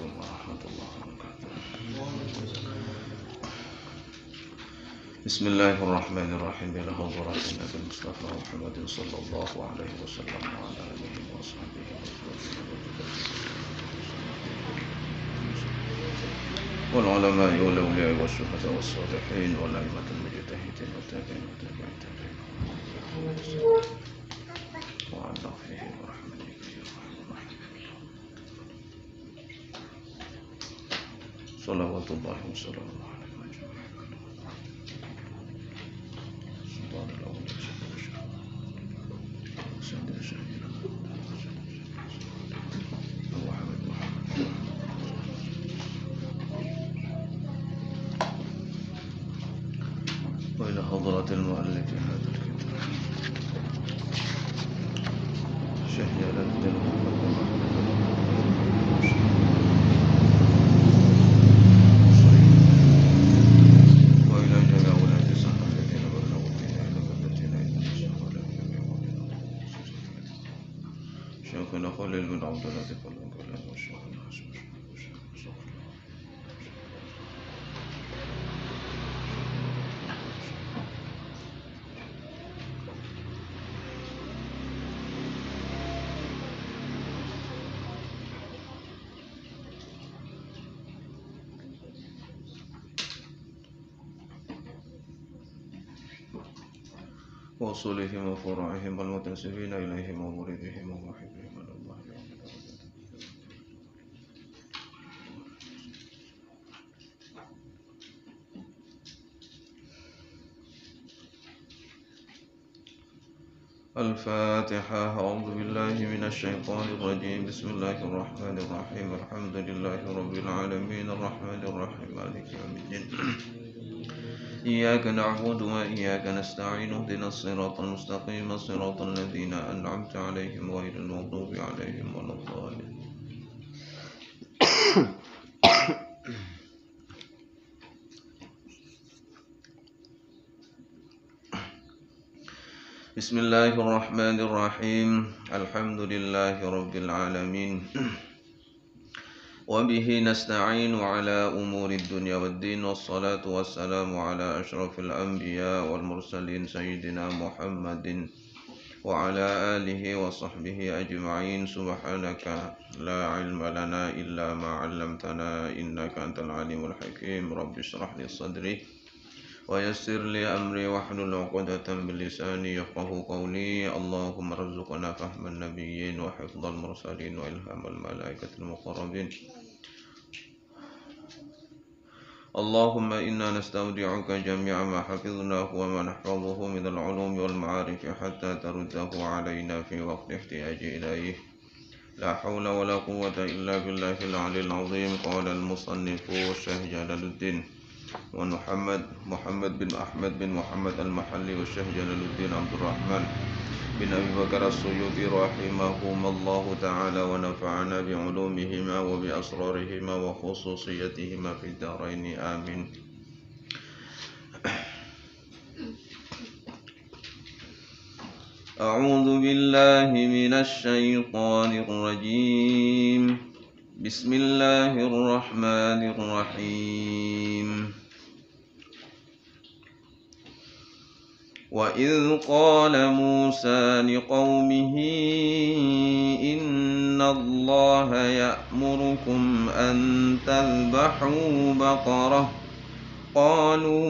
عليكم ورحمة الله وبركاته. بسم الله الرحمن الرحيم. إلى حضرة النبي المصطفى محمد صلى الله عليه وسلم وعلى آله وصحبه والعلماء والأولياء والشهداء والصالحين والأئمة المجتهدين والتابعين والتابعين وعنا فيهم برحمتك يا أرحم الراحمين. صلوات الله وسلامه على أجمعين. سلطان الأولياء سيد الشهيد محمد وإلى حضرة المؤلف هذا الكتاب شيخ جلال الدين محمد بن أحمد وإلى جميع ولاة الصحابة والموالين إلى بلدتنا إلى شيخنا خليل بن عبد اللطيف البنغالي والشيخنا حسن وأصولهم وفروعهم والمنتسبين إليهم ومريدهم ومحبهم من الله يوم الأبد. الفاتحة. أعوذ بالله من الشيطان الرجيم. بسم الله الرحمن الرحيم. الحمد لله رب العالمين الرحمن الرحيم مالك يوم الدين. إياك نعبد وإياك نستعين. اهدنا الصراط المستقيم صراط الذين أنعمت عليهم غير المغضوب عليهم ولا الضالين. بسم الله الرحمن الرحيم. الحمد لله رب العالمين وبه نستعين على أمور الدنيا والدين، والصلاة والسلام على أشرف الأنبياء والمرسلين سيدنا محمد وعلى آله وصحبه أجمعين. سبحانك لا علم لنا إلا ما علمتنا إنك أنت العليم الحكيم. رب اشرح لي صدري ويسر لي أمري واحلل عقدة من لساني يفقه قولي. اللهم ارزقنا فهم النبيين وحفظ المرسلين وإلهام الملائكة المقربين. اللهم إنا نستودعك جميع ما حفظناه وما نحفظه من العلوم والمعارف حتى ترده علينا في وقت احتياج إليه. لا حول ولا قوة إلا بالله العلي العظيم. قال المصنف الشيخ جلال الدين محمد بن أحمد بن محمد المحلي والشيخ جلال الدين عبد الرحمن بن أبي بكر السيوطي رحمهما الله تعالى ونفعنا بعلومهما وبأسرارهما وخصوصيتهما في الدارين آمين. أعوذ بالله من الشيطان الرجيم. بسم الله الرحمن الرحيم. وإذ قال موسى لقومه إن الله يأمركم أن تذبحوا بقرة قالوا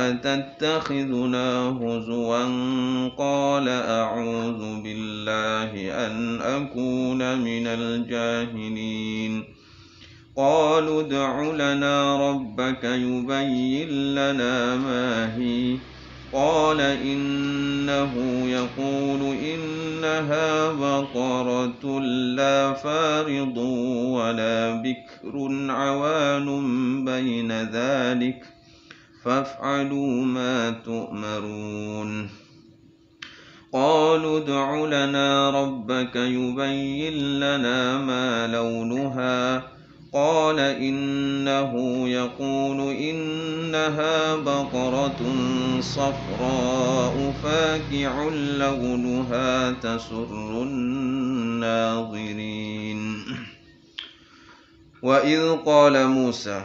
أتتخذنا هزوا قال أعوذ بالله أن أكون من الجاهلين. قالوا ادع لنا ربك يبين لنا ما هي قال إنه يقول إنها بقرة لا فارض ولا بكر عوان بين ذلك فافعلوا ما تؤمرون. قالوا ادع لنا ربك يبين لنا ما لونها قال إنه يقول إنها بقرة صفراء فاقع لونها تسر الناظرين. Wa idh qala Musa,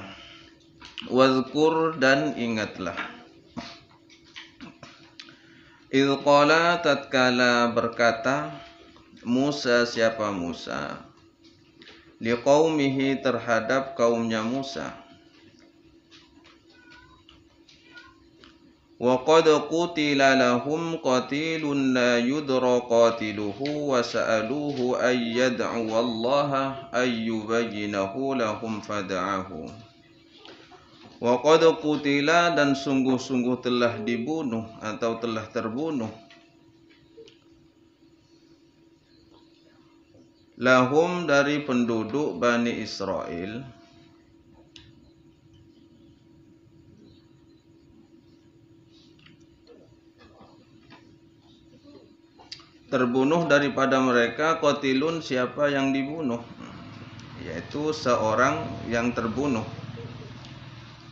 wadhkur dan ingatlah. Idh qala tatkala berkata Musa, siapa Musa, liqaumihi terhadap kaumnya Musa, wa qad qutila lahum qatilun la yudra qatiluhu wa sa'aluhu ay yad'u wallaha ay yubayyinahu lahum fada'ahu. Wa qad qutila dan sungguh-sungguh telah dibunuh atau telah terbunuh lahum dari penduduk Bani Israel terbunuh daripada mereka qatilun siapa yang dibunuh, yaitu seorang yang terbunuh.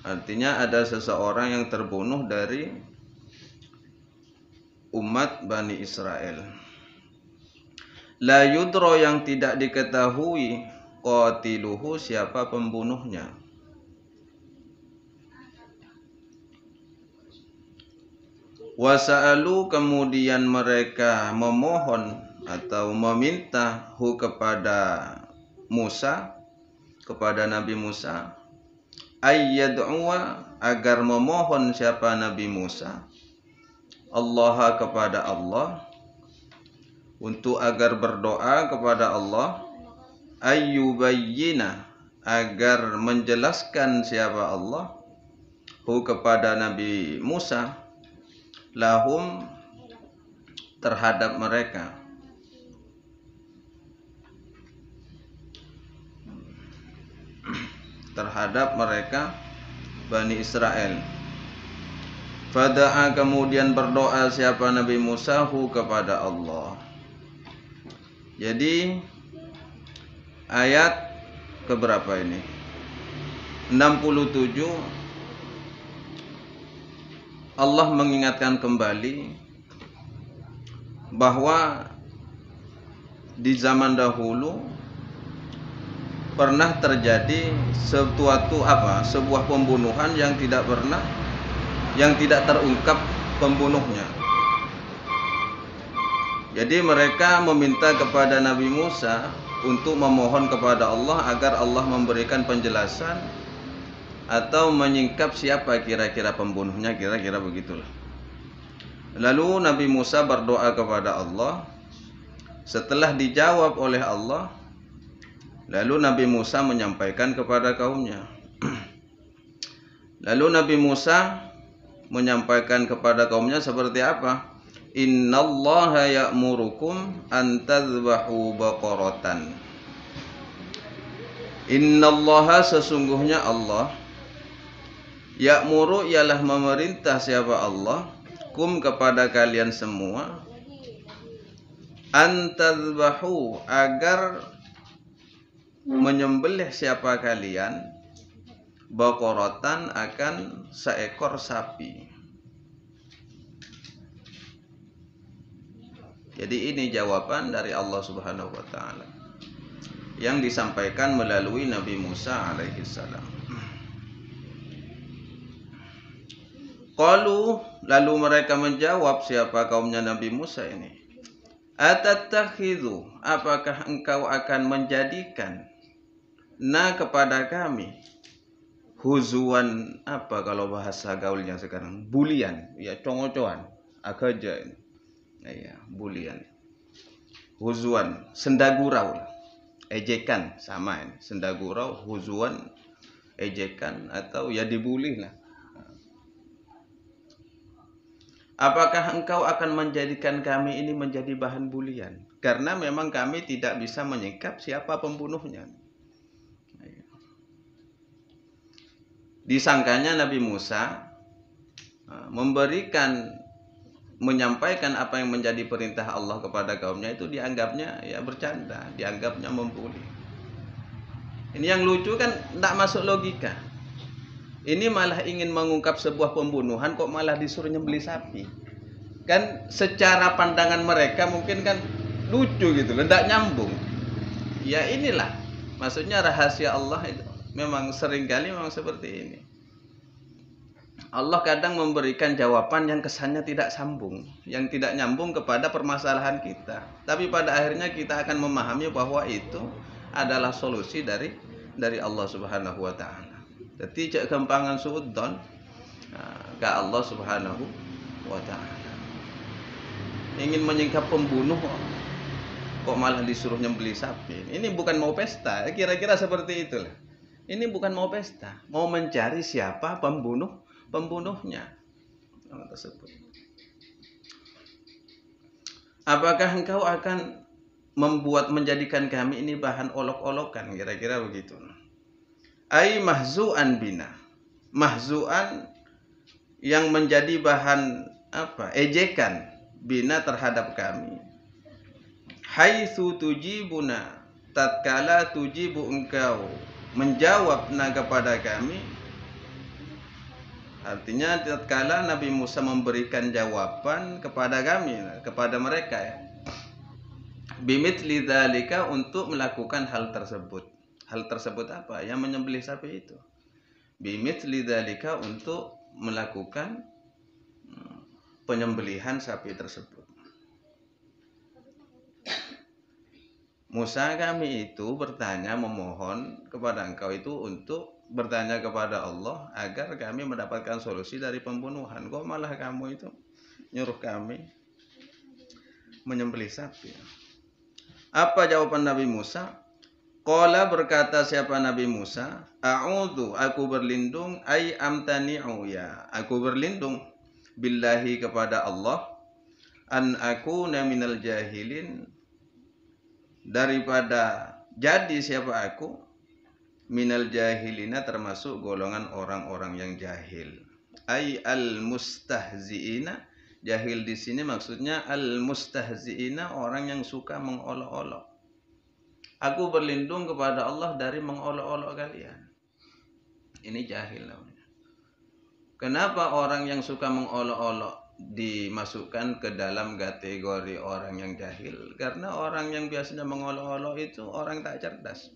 Artinya ada seseorang yang terbunuh dari umat Bani Israel. La yudro yang tidak diketahui qatiluhu siapa pembunuhnya. Wasa'alu kemudian mereka memohon atau meminta kepada Musa, kepada Nabi Musa, ayyad'uwa agar memohon siapa Nabi Musa, Allah kepada Allah, untuk agar berdoa kepada Allah, ayyubayyina agar menjelaskan siapa Allah kepada Nabi Musa, lahum terhadap mereka, terhadap mereka Bani Israel. Fada'a kemudian berdoa siapa Nabi Musa kepada Allah. Jadi ayat keberapa ini? 67. Allah mengingatkan kembali bahwa di zaman dahulu pernah terjadi sebuah pembunuhan yang tidak terungkap pembunuhnya. Jadi mereka meminta kepada Nabi Musa untuk memohon kepada Allah agar Allah memberikan penjelasan atau menyingkap siapa kira-kira pembunuhnya, kira-kira begitulah. Lalu Nabi Musa berdoa kepada Allah. Setelah dijawab oleh Allah, lalu Nabi Musa menyampaikan kepada kaumnya. Lalu Nabi Musa menyampaikan kepada kaumnya seperti apa? Innallaha ya'murukum an tadhbahu baqaratan. Innallaha sesungguhnya Allah, ya'muru ialah memerintah siapa Allah, kum kepada kalian semua, an tadhbahu agar menyembelih siapa kalian, baqaratan akan seekor sapi. Jadi ini jawaban dari Allah Subhanahu wa taala yang disampaikan melalui Nabi Musa alaihi salam. Qalu lalu mereka menjawab siapa kaumnya Nabi Musa ini. Atattakhidhu apakah engkau akan menjadikan kepada kami huzuan, apa kalau bahasa gaulnya sekarang, bulian, ya congocoan, akaja ini. Ya, bulian. Huzuan, sendagurau, ejekan sama ini. Sendagurau, huzuan, ejekan atau ya dibully lah. Apakah engkau akan menjadikan kami ini menjadi bahan bulian? Karena memang kami tidak bisa menyingkap siapa pembunuhnya. Disangkanya Nabi Musa menyampaikan apa yang menjadi perintah Allah kepada kaumnya itu dianggapnya ya bercanda, dianggapnya membuli. Ini yang lucu kan, tidak masuk logika. Ini malah ingin mengungkap sebuah pembunuhan, kok malah disuruh nyembelih sapi. Kan secara pandangan mereka mungkin kan lucu gitu loh, tidak nyambung. Ya inilah Maksudnya rahasia Allah itu memang seringkali memang seperti ini. Allah kadang memberikan jawaban yang kesannya tidak sambung, yang tidak nyambung kepada permasalahan kita. Tapi pada akhirnya kita akan memahami bahwa itu adalah solusi dari Allah Subhanahu wa taala. Jadi cek gampangan suudon ke Allah Subhanahu wa taala. Ingin menyingkap pembunuh kok malah disuruh nyembelih sapi. Ini bukan mau pesta, kira-kira seperti itulah. Ini bukan mau pesta, mau mencari siapa pembunuhnya tersebut. Apakah engkau akan menjadikan kami ini bahan olok-olokan, kira-kira begitu. Ai mahzu'an bina, mahzu'an yang menjadi bahan ejekan bina terhadap kami. Haitsu tujibuna, tatkala tujibu engkau menjawab kepada kami. Artinya tatkala Nabi Musa memberikan jawaban kepada kami, kepada mereka ya. Bimitsli dzalika, untuk melakukan hal tersebut. Hal tersebut apa? Yang menyembelih sapi itu. Bimitsli dzalika, untuk melakukan penyembelihan sapi tersebut. Musa, kami itu bertanya, memohon kepada engkau itu untuk bertanya kepada Allah agar kami mendapatkan solusi dari pembunuhan. Kok malah kamu itu nyuruh kami menyembelih sapi? Apa jawaban Nabi Musa? Qala, berkata siapa Nabi Musa, a'udzu, aku berlindung, ai amtani'u, ya aku berlindung, billahi, kepada Allah, an akuna minal jahilin, daripada jadi siapa aku, minal jahilina, termasuk golongan orang-orang yang jahil. Ai al mustahziina, jahil di sini maksudnya al mustahziina, orang yang suka mengolok-olok. Aku berlindung kepada Allah dari mengolok-olok kalian. Ini jahil namanya. Kenapa orang yang suka mengolok-olok dimasukkan ke dalam kategori orang yang jahil? Karena orang yang biasanya mengolok-olok itu orang tak cerdas.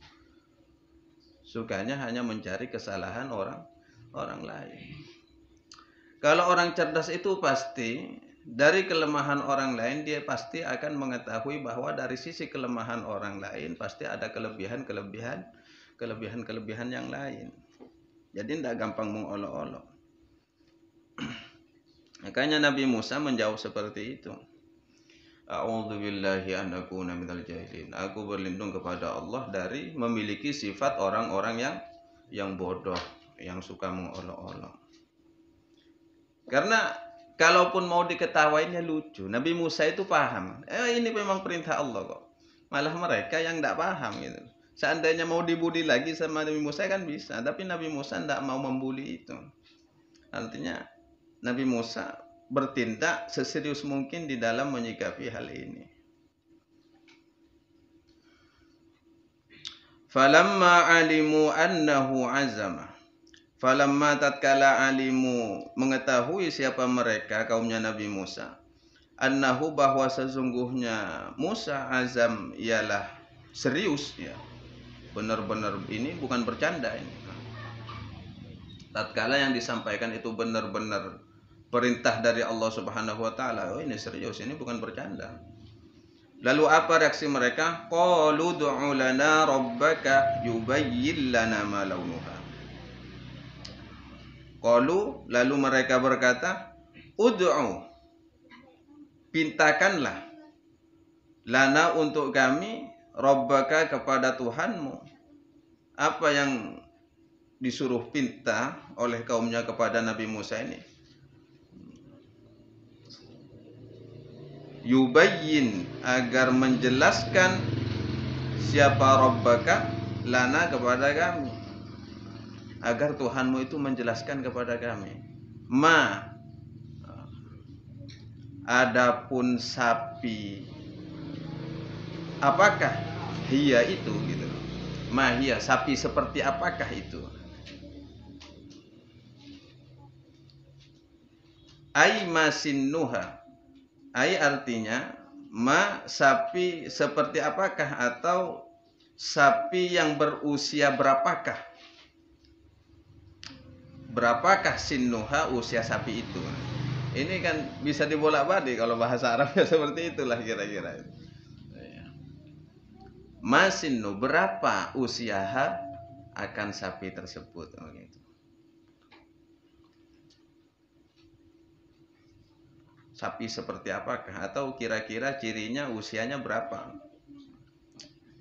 Sukanya hanya mencari kesalahan orang lain. Kalau orang cerdas itu pasti dari kelemahan orang lain dia pasti akan mengetahui bahwa dari sisi kelemahan orang lain pasti ada kelebihan yang lain. Jadi tidak gampang mengolok-olok. Makanya Nabi Musa menjawab seperti itu. A'udzubillahi an akuna minal jahilin. Aku berlindung kepada Allah dari memiliki sifat orang-orang yang bodoh, yang suka mengolok-olok. Karena kalaupun mau diketawainnya lucu, Nabi Musa itu paham. Ini memang perintah Allah kok. Malah mereka yang tidak paham gitu. Seandainya mau dibuli lagi sama Nabi Musa kan bisa, tapi Nabi Musa tidak mau membuli itu. Artinya Nabi Musa bertindak seserius mungkin di dalam menyikapi hal ini. Falamma alimu annahu azama. Falamma tatkala alimu, mengetahui siapa mereka, kaumnya Nabi Musa. Annahu, bahwa sesungguhnya Musa azam, ialah serius ya. Benar-benar ini bukan bercanda ini. Tatkala yang disampaikan itu benar-benar perintah dari Allah Subhanahu wa taala, ini serius, ini bukan bercanda. Lalu apa reaksi mereka? Qalu du'u lana rabbaka yubayyin lana ma launuha. Qalu, lalu mereka berkata, ud'u, pintakanlah, lana, untuk kami, rabbaka, kepada Tuhanmu. Apa yang disuruh pinta oleh kaumnya kepada Nabi Musa ini? Yubayyin, agar menjelaskan siapa rabbaka, lana, kepada kami, agar Tuhanmu itu menjelaskan kepada kami. Ma, adapun sapi, apakah hiya itu gitu. Ma hiya, sapi seperti apakah itu? Ai masinnuha, ai artinya ma, sapi seperti apakah, atau sapi yang berusia berapakah? Berapakah sinnuha, usia sapi itu? Ini kan bisa dibolak-balik kalau bahasa Arabnya seperti itulah kira-kira. Masinnu, berapa usiaha akan sapi tersebut? Gitu. Sapi seperti apakah? Atau kira-kira cirinya usianya berapa?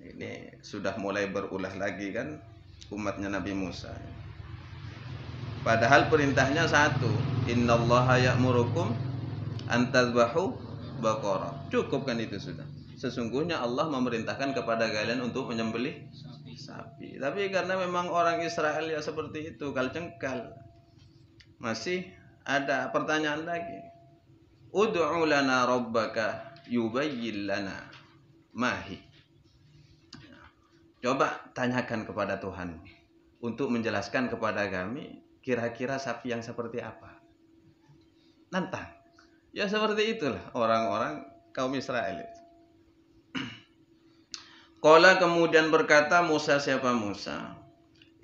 Ini sudah mulai berulah lagi kan umatnya Nabi Musa. Padahal perintahnya satu, innallaha ya'murukum an tadhbahu baqarah. Cukup kan itu sudah. Sesungguhnya Allah memerintahkan kepada kalian untuk menyembelih sapi. Tapi karena memang orang Israel ya seperti itu, kalcengkal. Masih ada pertanyaan lagi. Ud'u lana rabbaka yubayyin lana mahi. Coba tanyakan kepada Tuhan untuk menjelaskan kepada kami kira-kira sapi yang seperti apa. Nantang. Ya seperti itulah orang-orang kaum Israel itu. Qala kemudian berkata Musa, siapa Musa?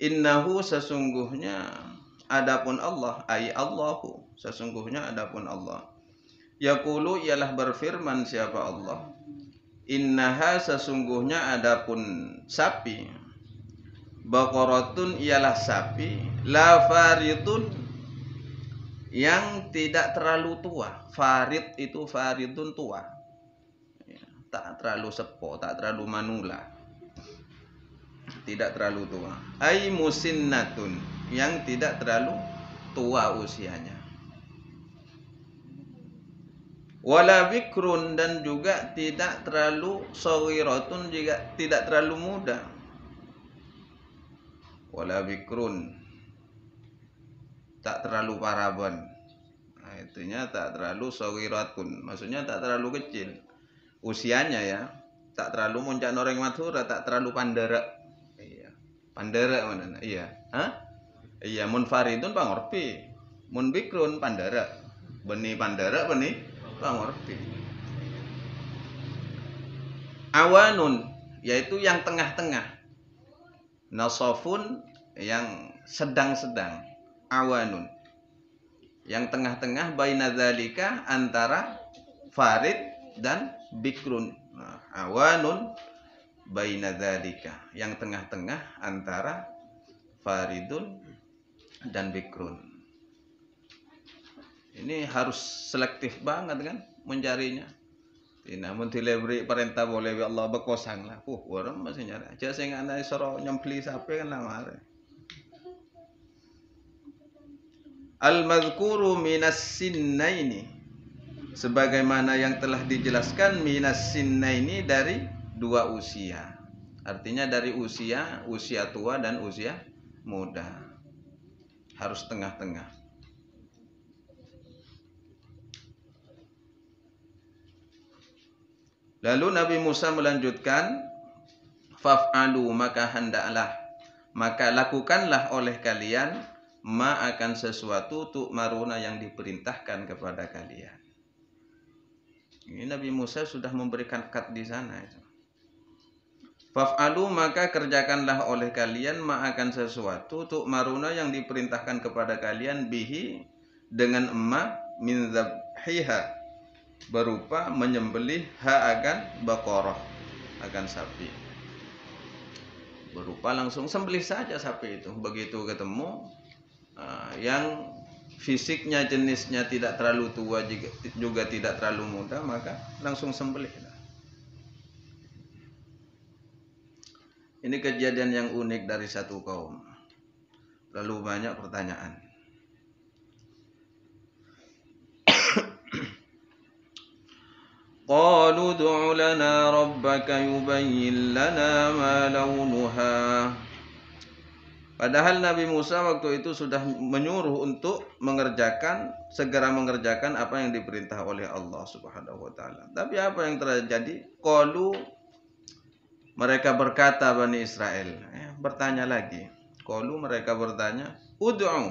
Innahu, sesungguhnya adapun Allah, ai Allahu, sesungguhnya adapun Allah. Yaqulu, ialah berfirman siapa Allah. Innaha, sesungguhnya adapun sapi. Baqaratun, ialah sapi. La faridun, yang tidak terlalu tua. Farid itu faridun, tua. Tak terlalu sepo, tak terlalu manula. Tidak terlalu tua. Ai musinnatun, yang tidak terlalu tua usianya. Wala bikrun, dan juga tidak terlalu saghiratun, juga tidak terlalu muda. Wala bikrun, tak terlalu paraban. Nah, itunya tak terlalu saghiratun, maksudnya tak terlalu kecil usianya ya. Tak terlalu muncak noreng madura, tak terlalu pandera. Iya. Pandera mana? Iya. Hah? Iya, munfaridun pangorpi. Mun bikrun pandera. Beni pandera, beni pangorpi. Awanun, yaitu yang tengah-tengah. Nasofun, yang sedang-sedang. Awanun, yang tengah-tengah. Baina dzalika, antara farid dan bikrun. Nah, awanun baina dzalika, yang tengah-tengah antara faridun dan bikrun. Ini harus selektif banget kan mencarinya. Namun dilebri perintah boleh Allah bekosang lah. Orang masih nyari. Aja sing ana soro nyempli sapi kan lamare. Al-madhkuru minas sinnaini, sebagaimana yang telah dijelaskan minas sinnaini, dari dua usia. Artinya dari usia tua dan usia muda. Harus tengah-tengah. Lalu Nabi Musa melanjutkan, faf'alu, maka hendaklah, maka lakukanlah oleh kalian, ma akan sesuatu tu'maruna, yang diperintahkan kepada kalian. Ini Nabi Musa sudah memberikan kat di sana itu. Faf'alu, maka kerjakanlah oleh kalian, ma akan sesuatu tu'maruna, yang diperintahkan kepada kalian, bihi, dengan emma, min dzabhiha, berupa menyembelih, akan baqarah, akan sapi. Berupa langsung sembelih saja sapi itu. Begitu ketemu yang fisiknya, jenisnya tidak terlalu tua juga tidak terlalu muda, maka langsung sembelih. Ini kejadian yang unik dari satu kaum. Lalu banyak pertanyaan. Qalu du'u lana rabbaka yubayyin lana ma launuha. Padahal Nabi Musa waktu itu sudah menyuruh untuk segera mengerjakan apa yang diperintah oleh Allah Subhanahu wa taala. Tapi apa yang terjadi? Qalu, mereka berkata Bani Israel, bertanya lagi. Qalu, mereka bertanya, ud'u,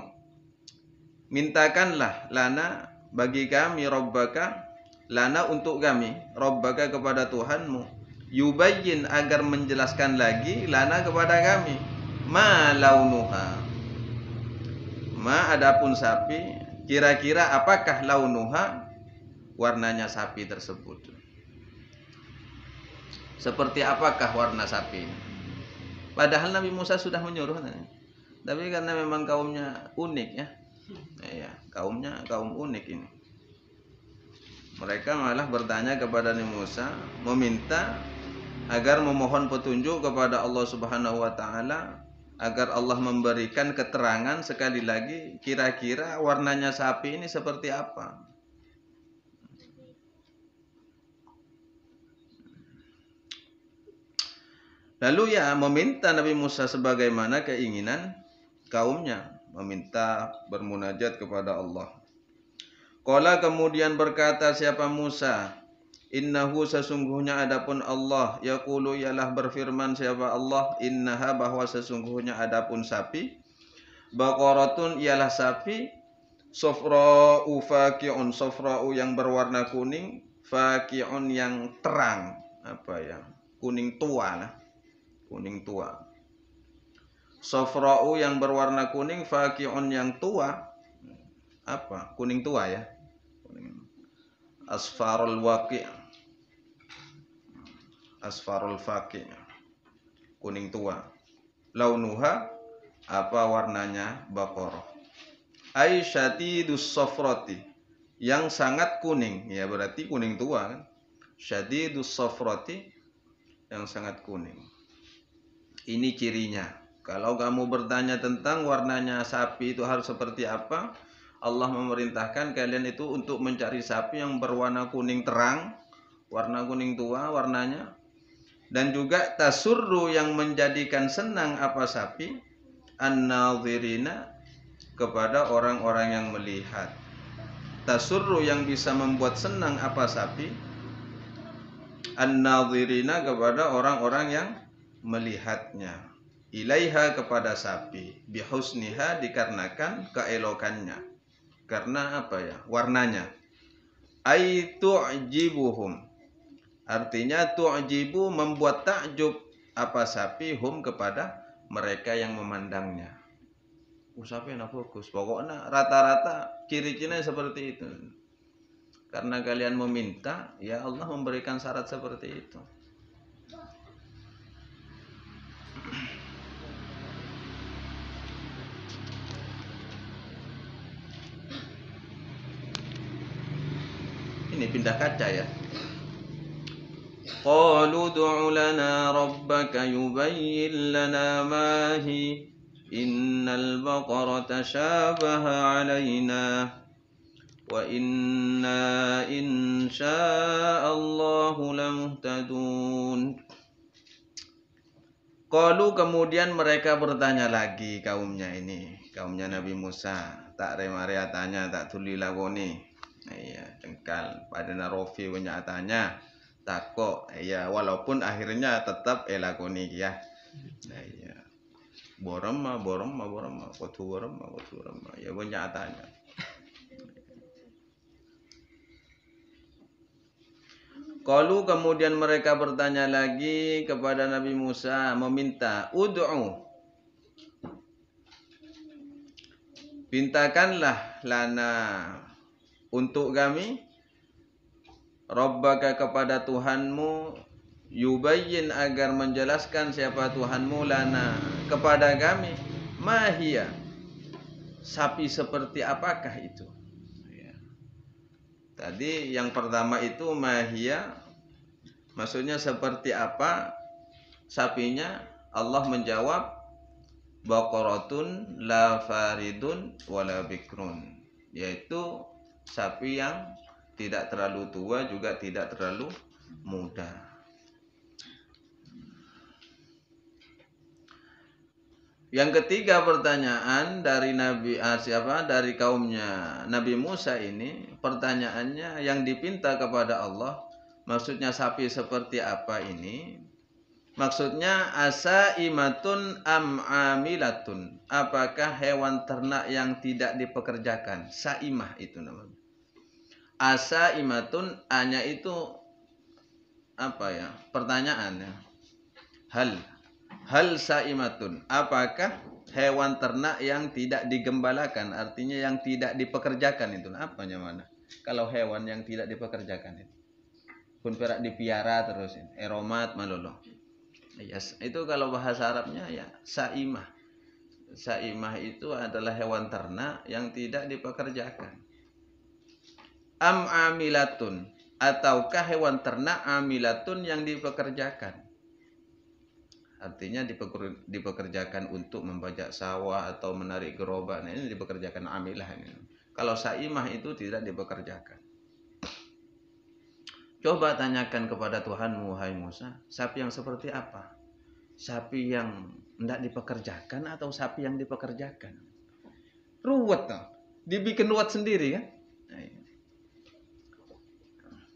mintakanlah, lana, bagi kami, rabbaka, lana, untuk kami, rabbaka, kepada Tuhanmu, yubayyin agar menjelaskan lagi lana kepada kami ma launuha, ma adapun sapi, kira-kira apakah launuha, warnanya sapi tersebut, seperti apakah warna sapi. Padahal Nabi Musa sudah menyuruh, tapi karena memang kaumnya unik ya, kaumnya kaum unik ini, mereka malah bertanya kepada Nabi Musa, meminta agar memohon petunjuk kepada Allah Subhanahu wa taala agar Allah memberikan keterangan sekali lagi kira-kira warnanya sapi ini seperti apa. Lalu ya meminta Nabi Musa sebagaimana keinginan kaumnya, meminta bermunajat kepada Allah. Qala kemudian berkata siapa Musa, innahu sesungguhnya adapun Allah, yaqulu ialah berfirman siapa Allah, innaha bahwa sesungguhnya adapun sapi, baqaratun ialah sapi, safra'u faqi'un, safra'u yang berwarna kuning, faqi'un yang terang, kuning tua lah, kuning tua. Safra'u yang berwarna kuning, faqi'un yang tua, kuning tua ya, asfarul waqi', asfarul faqi', kuning tua. Launuha, warnanya, baqarah. Ai syadidus safrati, yang sangat kuning, ya berarti kuning tua kan. Syadidus safrati, yang sangat kuning. Ini cirinya. Kalau kamu bertanya tentang warnanya sapi itu harus seperti apa, Allah memerintahkan kalian itu untuk mencari sapi yang berwarna kuning terang, warna kuning tua warnanya, dan juga tasurru yang menjadikan senang sapi, an-nadhirina kepada orang-orang yang melihat. Tasurru yang bisa membuat senang sapi, an-nadhirina kepada orang-orang yang melihatnya. Ilaiha kepada sapi, bihusniha dikarenakan keelokannya, karena warnanya. Ai tu'jibuhum, artinya tu'jibu membuat takjub sapi hum kepada mereka yang memandangnya. Sapi enak fokus, pokoknya rata-rata ciri-cirinya seperti itu. Karena kalian meminta, ya Allah memberikan syarat seperti itu. Ini pindah kaca ya. Qalu du'u lana rabbaka yubayyin lana ma hi innal baqarata syabaha alaina wa inna insya'allahu lamuhtadun. Qalu kemudian mereka bertanya lagi kaumnya ini, kaumnya Nabi Musa, tak remarea tanya tak tuli lagoni. Iya, cengkal pada narofi tanya takok ya, walaupun akhirnya tetap elakoni ya. Iya. Borama kotu borama ya tanya. Qalu kemudian mereka bertanya lagi kepada Nabi Musa, meminta ud'u, pintakanlah lana untuk kami, Rabbaka kepada Tuhanmu, yubayyin agar menjelaskan siapa Tuhanmu, lana kepada kami, mahia sapi seperti apakah itu. Tadi yang pertama itu mahia, maksudnya seperti apa sapinya. Allah menjawab baqaratun la faridun wala bikrun, yaitu sapi yang tidak terlalu tua juga tidak terlalu muda. Yang ketiga pertanyaan dari dari kaumnya Nabi Musa ini, pertanyaannya yang dipinta kepada Allah, maksudnya sapi seperti apa ini? Maksudnya asaimatun am amilatun, apakah hewan ternak yang tidak dipekerjakan? Saimah itu namanya. Asaimatun, hanya itu apa ya? Pertanyaannya. Hal saimatun. Apakah hewan ternak yang tidak digembalakan, artinya yang tidak dipekerjakan itu apanya mana? Kalau hewan yang tidak dipekerjakan itu. Pun perak dipiara terus eromat malolo. Yes, itu kalau bahasa Arabnya ya saimah. Saimah itu adalah hewan ternak yang tidak dipekerjakan. Am amilatun, ataukah hewan ternak amilatun yang dipekerjakan? Artinya dipekerjakan untuk membajak sawah atau menarik gerobak. Nah, ini dipekerjakan amilah ini. Kalau saimah itu tidak dipekerjakan. Coba tanyakan kepada Tuhanmu, wahai Musa, sapi yang seperti apa? Sapi yang tidak dipekerjakan atau sapi yang dipekerjakan? Ruwet toh. Dibikin ruwet sendiri kan?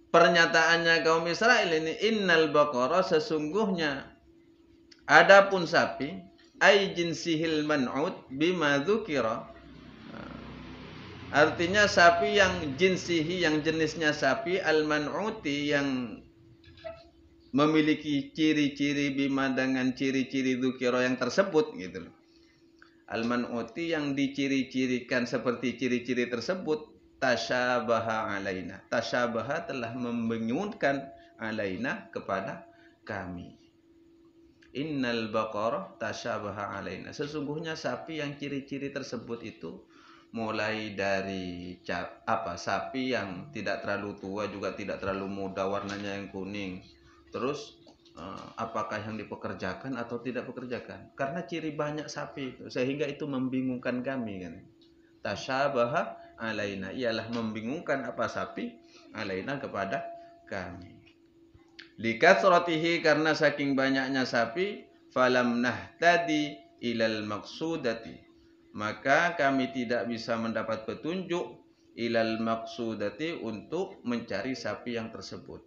Pernyataannya kaum Israel ini, innal baqara, sesungguhnya adapun sapi, ay jinsihil man'ud bima dzukira. Artinya sapi yang jinsihi, yang jenisnya sapi al-man'uti, yang memiliki ciri-ciri bima, dengan ciri-ciri dzukira yang tersebut gitu loh. Al-man'uti yang diciri-cirikan seperti ciri-ciri tersebut, tasyabaha alaina. Tasyabaha telah membingungkan alaina kepada kami. Innal baqarah tasyabaha alaina. Sesungguhnya sapi yang ciri-ciri tersebut itu mulai dari sapi yang tidak terlalu tua juga tidak terlalu muda, warnanya yang kuning. Terus apakah yang dipekerjakan atau tidak pekerjakan? Karena ciri banyak sapi itu sehingga itu membingungkan kami kan. Tasyabaha alaina ialah membingungkan apa sapi alaina kepada kami. Likathratihi, karena saking banyaknya sapi, falam nahtadi ilal maksudati, maka kami tidak bisa mendapat petunjuk ilal maksudati, untuk mencari sapi yang tersebut.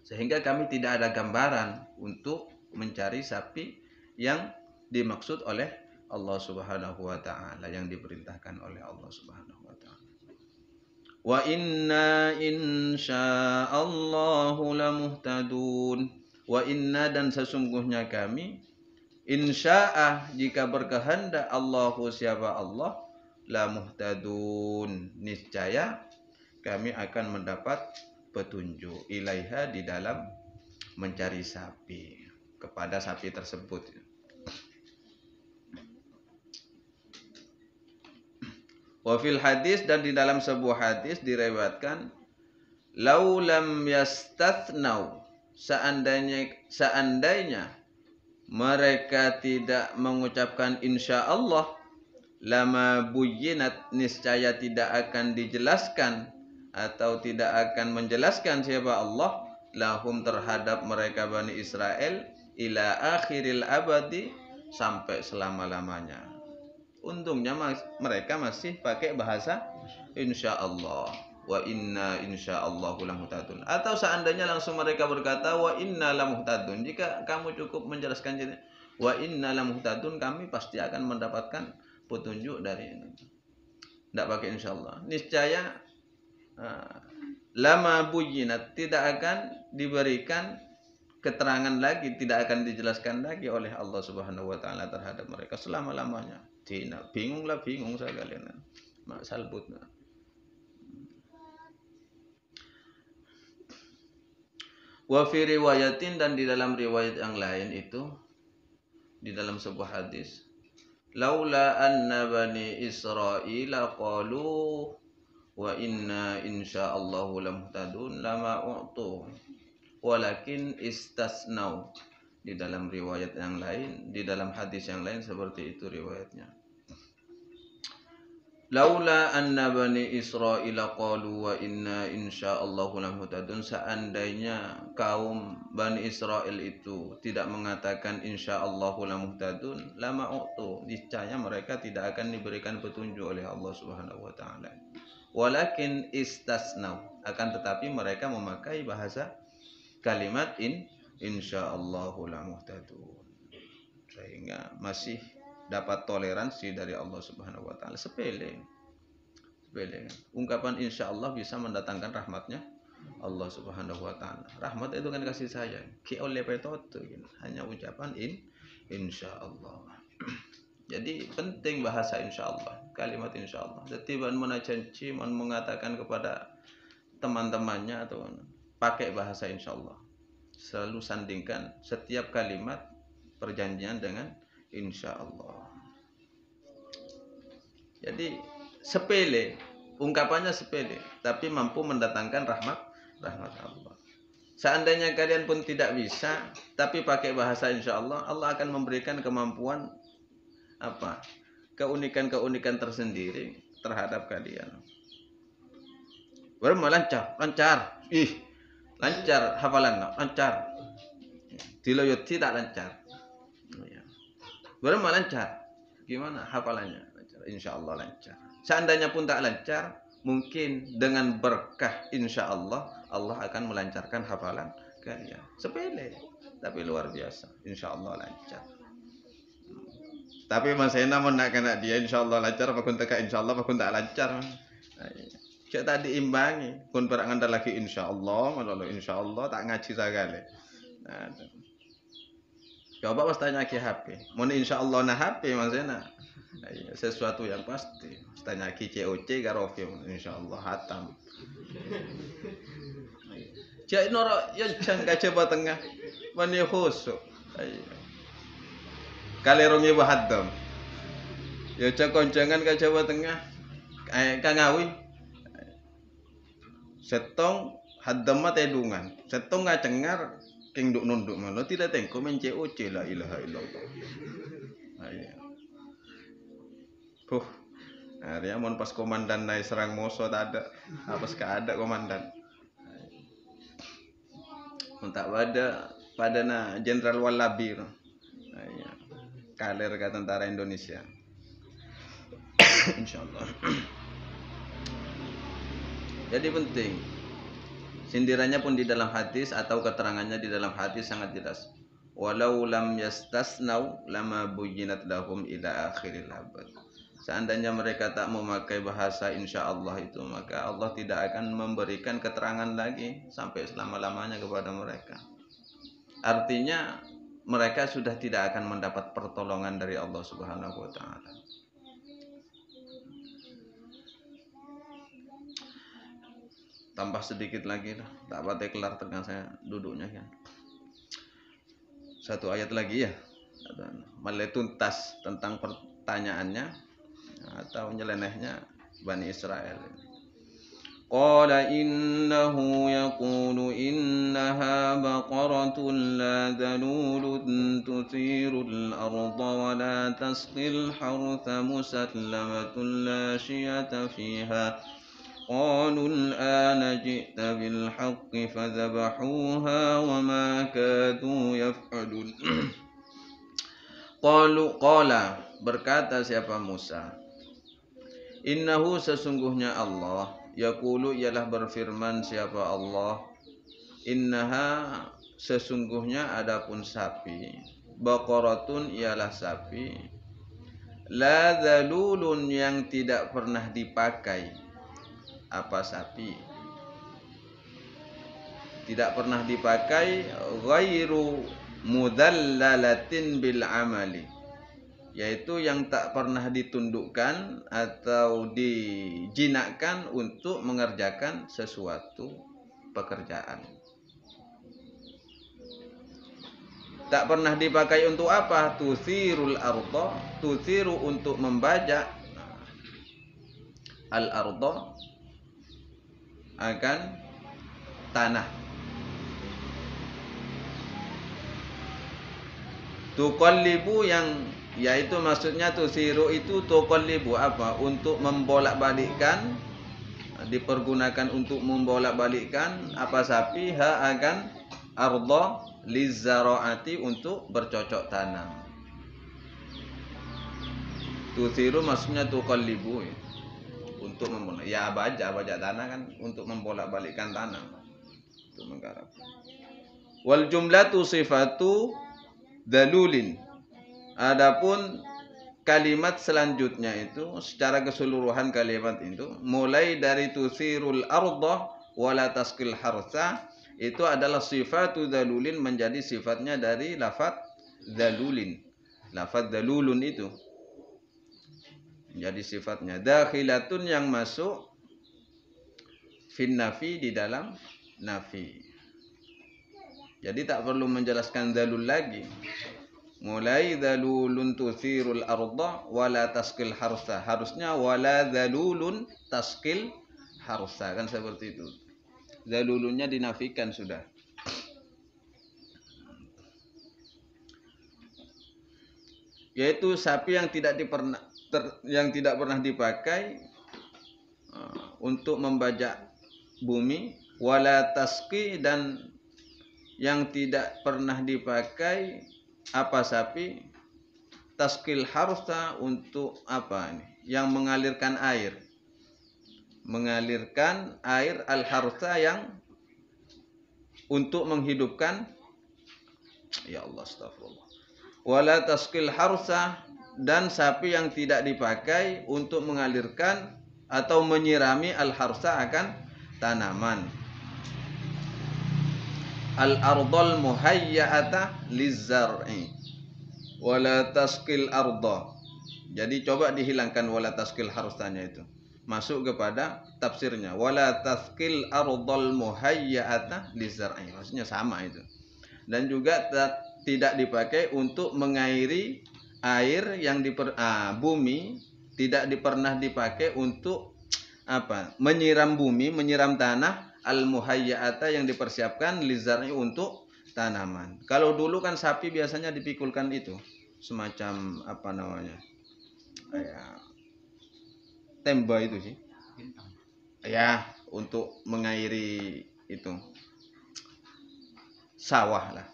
Sehingga kami tidak ada gambaran untuk mencari sapi yang dimaksud oleh Allah Subhanahu wa taala, yang diperintahkan oleh Allah Subhanahu wa taala. Wa inna insyaallahu lamuhtadun. Wa inna, dan sesungguhnya kami, insya'ah, jika berkehendak, Allahu, siapa Allah, la muhtadun, niscaya kami akan mendapat petunjuk, ilaiha, di dalam mencari sapi, kepada sapi tersebut. Wa fil hadis, dan di dalam sebuah hadis diriwayatkan, lau lam yastathnau, seandainya mereka tidak mengucapkan insya Allah, lama buyinat, niscaya tidak akan dijelaskan atau tidak akan menjelaskan siapa Allah, lahum, terhadap mereka Bani Israel, ila akhiril abadi, sampai selama-lamanya. Untungnya mereka masih pakai bahasa insya Allah. Wa inna insyaallahu lamuhtadun. Atau seandainya langsung mereka berkata wa inna lamuhtadun, jika kamu cukup menjelaskan wa inna lamuhtadun, kami pasti akan mendapatkan petunjuk dari ini. Tidak pakai insyaallah. Niscaya lama buyinat, tidak akan diberikan keterangan lagi, tidak akan dijelaskan lagi oleh Allah Subhanahu wa taala terhadap mereka selama-lamanya. Bingung saya kalian. Mak salbut. Wa fi riwayatin, dan di dalam riwayat yang lain itu, di dalam sebuah hadis, laula anna bani Israila qalu wa inna insyaallahu lamuhtadun lama u'tu walakin istasnau. Di dalam riwayat yang lain, di dalam hadis yang lain seperti itu riwayatnya. Laula anna bani Israila qalu wa inna insyaallahu lamuhtadun, seandainya kaum Bani Israel itu tidak mengatakan insyaallahu lamuhtadun, lama u'tu, niscaya mereka tidak akan diberikan petunjuk oleh Allah Subhanahu wa taala. Walakin istasnau, akan tetapi mereka memakai bahasa kalimat insyaallahu lamuhtadun, sehingga masih dapat toleransi dari Allah Subhanahu wa taala. Sepele. Ungkapan insyaallah bisa mendatangkan rahmatnya Allah Subhanahu wa taala. Rahmat itu kan kasih sayang. Ki oleh petoto hanya ucapan insyaallah. Jadi penting bahasa insyaallah, kalimat insyaallah. Setiap mana janji mengatakan kepada teman-temannya atau pakai bahasa insyaallah. Selalu sandingkan setiap kalimat perjanjian dengan insyaallah. Jadi sepele, ungkapannya sepele, tapi mampu mendatangkan rahmat Allah. Seandainya kalian pun tidak bisa, tapi pakai bahasa insyaallah, Allah akan memberikan kemampuan apa? Keunikan-keunikan tersendiri terhadap kalian. Baru lancar. Lancar hafalan, lancar. Diloyot tidak lancar. Baru lancar. Gimana hafalannya? Insyaallah lancar. Seandainya pun tak lancar, mungkin dengan berkah insyaallah Allah akan melancarkan hafalan kalian. Sepele tapi luar biasa. Insyaallah lancar. Tapi Mas Ena nak kena dia insyaallah lancar apa kun tak insyaallah apa kun tak lancar. Cek tadi imbangi, kun perangan lagi insyaallah, malah insyaallah tak ngaji sagale. Nah, coba pas tanya ke HP, mau insyaallah nah HP Mas Ena. Sesuatu yang pasti. Tanya ki COC karo insyaallah hatam. Cek noro ya jangka coba tengah. Mani khusuk. Kali rongi bahadam. Ya cek konjangan ka Jawa Tengah. Ka Ngawi. Setong hadam tedungan. Setong ngacengar king nduk nunduk mana tidak tengko men COC la ilaha illallah. Area mon pas komandan naik serang musuh tak ada, apa ada komandan. Tak pada na Jenderal Walabir, kaler ke tentara Indonesia. Insyaallah. Jadi penting. Sindirannya pun di dalam hadis atau keterangannya di dalam hadis sangat jelas. Walau lam yastasnau lama bujinat lahum ila akhiril abad. Seandainya mereka tak memakai bahasa insyaallah itu, maka Allah tidak akan memberikan keterangan lagi sampai selama-lamanya kepada mereka. Artinya mereka sudah tidak akan mendapat pertolongan dari Allah Subhanahu wa taala. Tambah sedikit lagi lah, tak patah kelar tekan saya duduknya kan. Satu ayat lagi ya. Mulai tuntas tentang pertanyaannya atau nyelenehnya Bani Israel. Qala innahu yaqulu innaha baqaratun la dhalulun tuthirul arda wa la tasqil hartha musallamatun la shiyata fiha. قالوا الآن جئت بالحق فذبحوها وما كادوا يفعلون. Qala berkata siapa Musa, innahu sesungguhnya Allah, yaqulu ialah berfirman siapa Allah, innaha sesungguhnya adapun sapi, baqaratun ialah sapi, la dzalulun yang tidak pernah dipakai. Apa sapi? Tidak pernah dipakai, ghairu mudallalatin bil amali, yaitu yang tak pernah ditundukkan atau dijinakkan untuk mengerjakan sesuatu pekerjaan. Tak pernah dipakai untuk apa? Tuthirul arda, tuthiru untuk membajak al arda akan tanah. Tuqallibu yang yaitu maksudnya tusiru itu tuqallibu apa? Untuk membolak-balikkan, dipergunakan untuk membolak-balikkan apa sapi akan arda lizzaraati untuk bercocok tanam. Tusiru maksudnya tuqallibu ya. Untuk bajak tanah kan untuk membolak-balikkan tanah untuk menggarap. Wal jumlatu sifatu dalulin. Adapun kalimat selanjutnya itu secara keseluruhan kalimat itu mulai dari tusirul arda wala tasqil harsa itu adalah sifatu dzalulin menjadi sifatnya dari lafaz dzalulin. Lafaz dzalulun itu menjadi sifatnya. Dakhilatun yang masuk fin nafi di dalam nafi. Jadi tak perlu menjelaskan dzalul lagi. Mulai dzalulun tuthirul arda wala tasqil harsa. Harusnya wala dzalulun tasqil harsa, kan seperti itu. Dzalulunnya dinafikan sudah. Yaitu sapi yang tidak pernah dipakai untuk membajak bumi, wala tasqi, dan yang tidak pernah dipakai apa sapi tasqil harsa untuk apa ini? Yang mengalirkan air. Mengalirkan air al-harsa yang untuk menghidupkan, ya Allah, astagfirullah. Wala tasqil harsa, dan sapi yang tidak dipakai untuk mengalirkan atau menyirami al-harsa akan tanaman. Al-ardal muhayya'ata lizzar'i wala tasqil arda. Jadi coba dihilangkan wala tasqil harsanya itu. Masuk kepada tafsirnya. Wala tasqil ardal muhayya'ata lizzar'i. Maksudnya sama itu. Dan juga tidak dipakai untuk mengairi air yang bumi, tidak pernah dipakai untuk apa? Menyiram bumi, menyiram tanah al-muhayya'ata yang dipersiapkan lizar'i untuk tanaman. Kalau dulu kan sapi biasanya dipikulkan itu semacam apa namanya? Kayak temba itu sih. Ya, untuk mengairi itu sawah lah.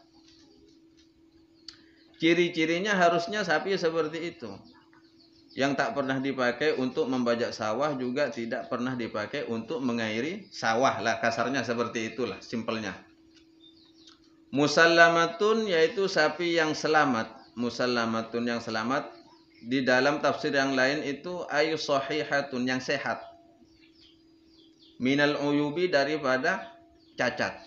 Ciri-cirinya harusnya sapi seperti itu. Yang tak pernah dipakai untuk membajak sawah, juga tidak pernah dipakai untuk mengairi sawah lah, kasarnya seperti itulah, simpelnya. Musallamatun, yaitu sapi yang selamat. Musallamatun yang selamat, di dalam tafsir yang lain itu ayu sahihatun, yang sehat. Minal uyubi, daripada cacat.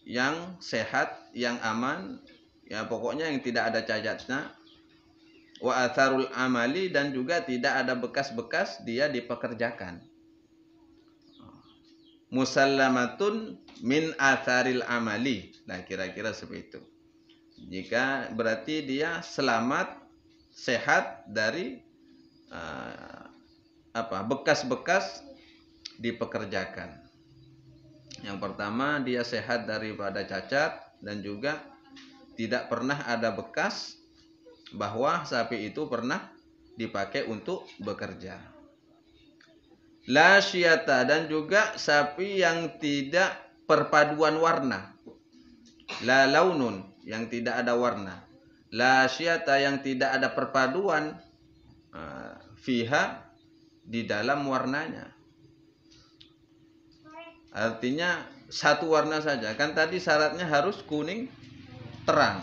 Yang sehat, yang aman, ya pokoknya yang tidak ada cacatnya. Wa atharul amali, dan juga tidak ada bekas-bekas dia dipekerjakan. Musallamatun min atharil amali. Nah, kira-kira seperti itu. Jika berarti dia selamat, sehat dari bekas-bekas dipekerjakan. Yang pertama, dia sehat daripada cacat, dan juga tidak pernah ada bekas bahwa sapi itu pernah dipakai untuk bekerja. La syiyata, dan juga sapi yang tidak perpaduan warna. La launun, yang tidak ada warna. La syiyata, yang tidak ada perpaduan fiha, di dalam warnanya. Artinya satu warna saja. Kan tadi syaratnya harus kuning terang,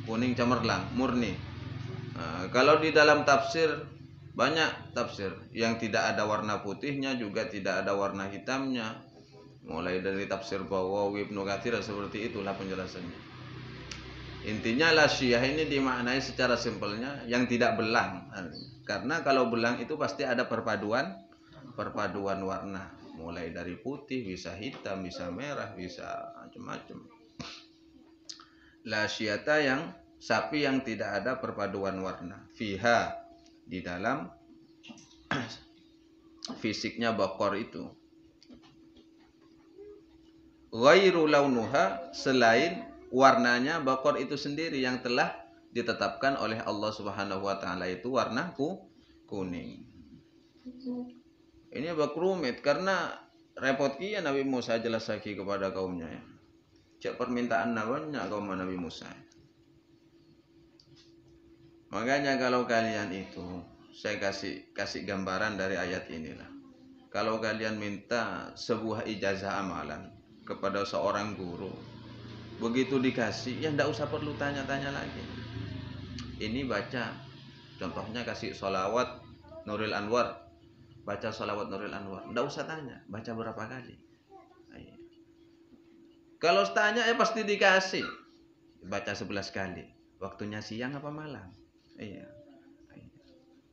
kuning cemerlang, murni. Nah, kalau di dalam tafsir, banyak tafsir yang tidak ada warna putihnya, juga tidak ada warna hitamnya. Mulai dari tafsir Bawawi, Ibnu Katsir, seperti itulah penjelasannya. Intinya lasyiyah ini dimaknai secara simpelnya yang tidak belang. Karena kalau belang itu pasti ada perpaduan warna. Mulai dari putih, bisa hitam, bisa merah, bisa macam-macam. Lasyiyata, yang sapi yang tidak ada perpaduan warna. Fiha, di dalam fisiknya bakor itu. Ghairu launuha, selain warnanya bakor itu sendiri yang telah ditetapkan oleh Allah Subhanahu wa taala, itu warna kuning. Ini agak rumit karena repot kia Nabi Musa jelas lagi kepada kaumnya ya. Cek permintaan namanya kaum Nabi Musa. Makanya kalau kalian itu, saya kasih gambaran dari ayat inilah. Kalau kalian minta sebuah ijazah amalan kepada seorang guru, begitu dikasih, ya ndak usah perlu tanya-tanya lagi. Ini baca, contohnya kasih sholawat Nuril Anwar, baca sholawat Nurul Anwar. Nggak usah tanya, baca berapa kali. Kalau tanya ya pasti dikasih. Baca 11 kali. Waktunya siang apa malam? Iya.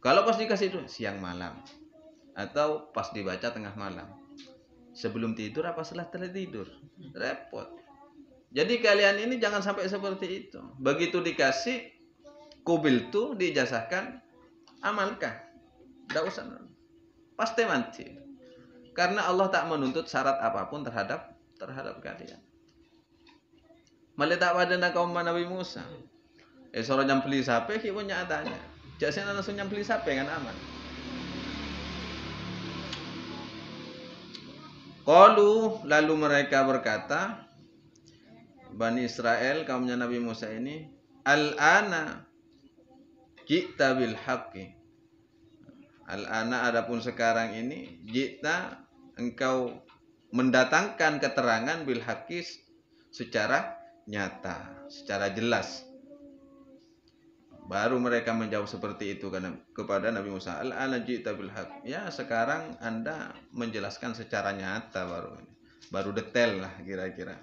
Kalau pas dikasih itu siang malam. Atau pas dibaca tengah malam. Sebelum tidur apa setelah tidur? Repot. Jadi kalian ini jangan sampai seperti itu. Begitu dikasih, kubil tuh diijazahkan, amalkan. Tidak usah. Pasti mati. Karena Allah tak menuntut syarat apapun terhadap kalian. Maletak pada kaum Nabi Musa. Seorang yang beli sapi, kita punya adanya. Jasanya langsung yang beli sapi kan aman. Qalu, lalu mereka berkata, Bani Israel, kaumnya Nabi Musa ini, Al-ana ji'ta bil haqqi. Al-ana adapun sekarang ini, ji'ta engkau mendatangkan keterangan bil haqqi secara nyata, secara jelas. Baru mereka menjawab seperti itu kepada Nabi Musa. Al-ana ji'ta bil haqq. Ya, sekarang Anda menjelaskan secara nyata baru detail lah kira-kira.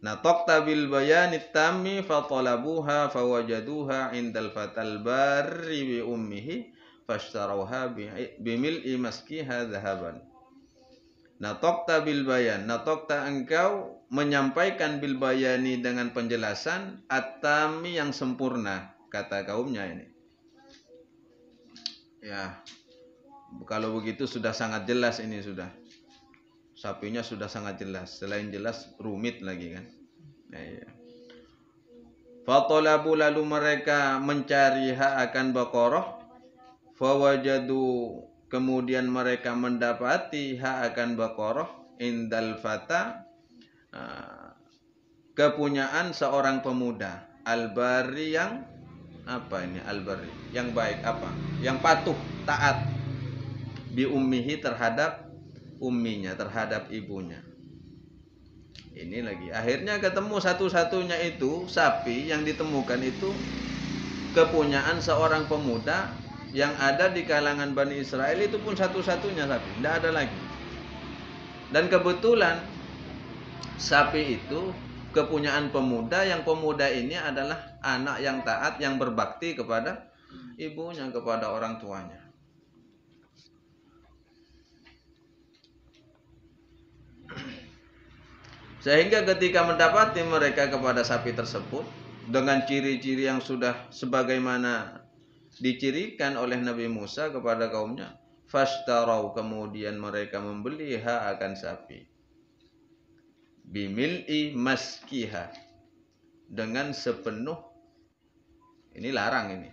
Nataqta bil bayanit tammi fatalabuha fawajaduha indal fatal barri bi ummihi fashtarawha bimil'i maskiha dhahaban. Nataqta bil bayan, nataqta engkau menyampaikan bil bayani dengan penjelasan at-tammi yang sempurna, kata kaumnya ini. Ya, kalau begitu sudah sangat jelas ini sudah. Sapinya sudah sangat jelas, selain jelas rumit lagi kan. Ya. Fatalabu lalu mereka mencari hak akan Baqarah, fawajadu kemudian mereka mendapati hak akan Baqarah indal fata kepunyaan seorang pemuda al-bari yang apa ini al-bari yang baik apa yang patuh taat bi ummihi terhadap umminya terhadap ibunya. Ini lagi akhirnya ketemu satu-satunya itu sapi yang ditemukan itu kepunyaan seorang pemuda yang ada di kalangan Bani Israel, itu pun satu-satunya sapi, tidak ada lagi. Dan kebetulan sapi itu kepunyaan pemuda, yang pemuda ini adalah anak yang taat, yang berbakti kepada ibunya, kepada orang tuanya. Sehingga ketika mendapati mereka kepada sapi tersebut dengan ciri-ciri yang sudah sebagaimana dicirikan oleh Nabi Musa kepada kaumnya, fashtarau kemudian mereka membeli hak akan sapi bimil'i maskiha dengan sepenuh, ini larang ini,